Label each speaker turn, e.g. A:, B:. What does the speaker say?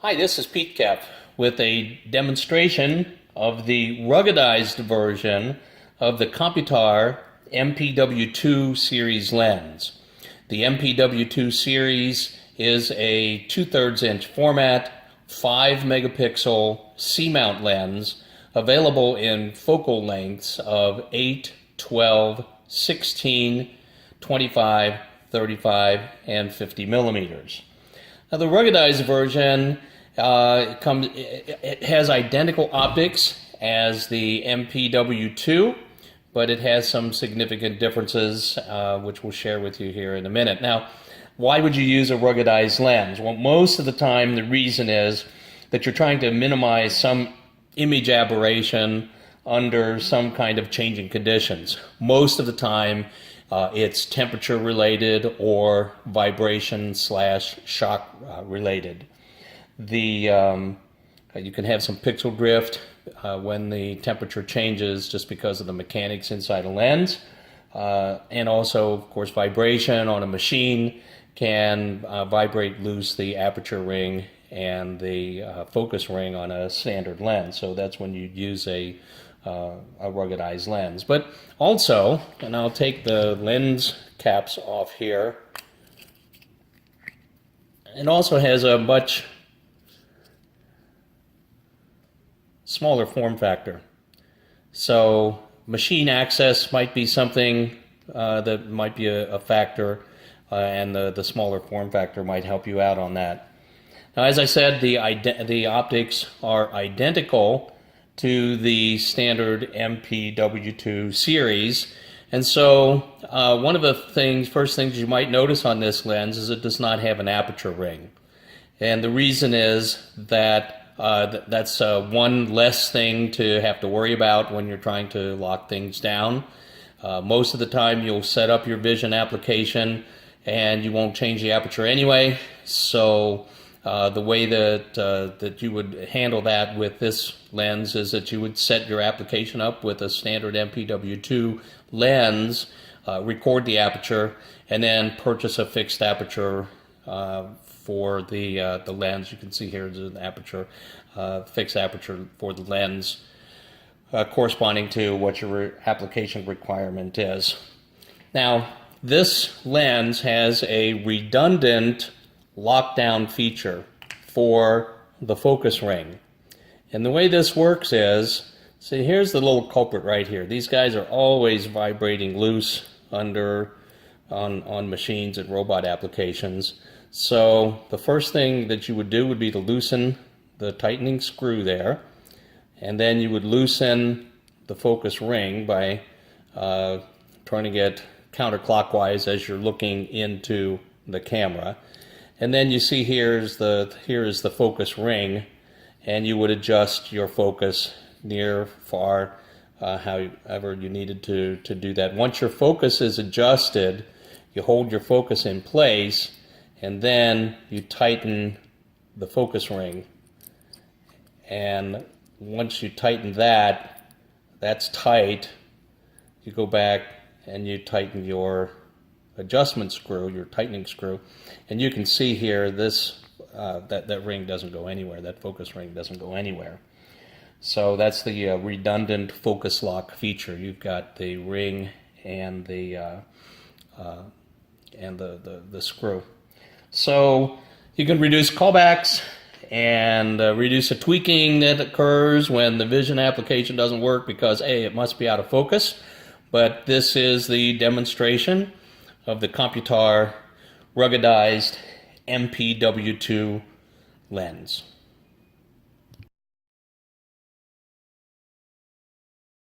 A: Hi, this is Pete Keff with a demonstration of the ruggedized version of the Computar MPW2 Series lens. The MPW2 Series is a 2/3 inch format, 5 megapixel C-mount lens available in focal lengths of 8, 12, 16, 25, 35, and 50 millimeters. Now, the ruggedized version it has identical optics as the MPW2, but it has some significant differences, which we'll share with you here in a minute. Now, why would you use a ruggedized lens? Well, most of the time the reason is that you're trying to minimize some image aberration under some kind of changing conditions. Most of the time it's temperature related or vibration / shock related. You can have some pixel drift when the temperature changes just because of the mechanics inside a lens. And also, of course, vibration on a machine can vibrate loose the aperture ring and the focus ring on a standard lens. So that's when you'd use a ruggedized lens. But also, and I'll take the lens caps off here, it also has a much smaller form factor. So machine access might be something that might be a factor, and the smaller form factor might help you out on that. Now, as I said, the optics are identical to the standard MPW2 series, and so one of the first things you might notice on this lens is it does not have an aperture ring, and the reason is that that's one less thing to have to worry about when you're trying to lock things down. Most of the time you'll set up your vision application and you won't change the aperture anyway, so the way that you would handle that with this lens is that you would set your application up with a standard MPW2 lens, record the aperture, and then purchase a fixed aperture for the lens. You can see here is an aperture, fixed aperture for the lens, corresponding to what your application requirement is. Now, this lens has a redundant lockdown feature for the focus ring. And the way this works is, see, here's the little culprit right here. These guys are always vibrating loose on machines and robot applications. So the first thing that you would do would be to loosen the tightening screw there, and then you would loosen the focus ring by turning it counterclockwise as you're looking into the camera. And then you see here is the focus ring, and you would adjust your focus near, far, however you needed to do that. Once your focus is adjusted, you hold your focus in place, and then you tighten the focus ring. And once you tighten that's tight, you go back and you tighten your adjustment screw, your tightening screw, and you can see here this that ring doesn't go anywhere. That focus ring doesn't go anywhere. So that's the redundant focus lock feature. You've got the ring and the screw. So you can reduce callbacks and reduce the tweaking that occurs when the vision application doesn't work because A, it must be out of focus. But this is the demonstration of the Computar ruggedized MPW2 lens.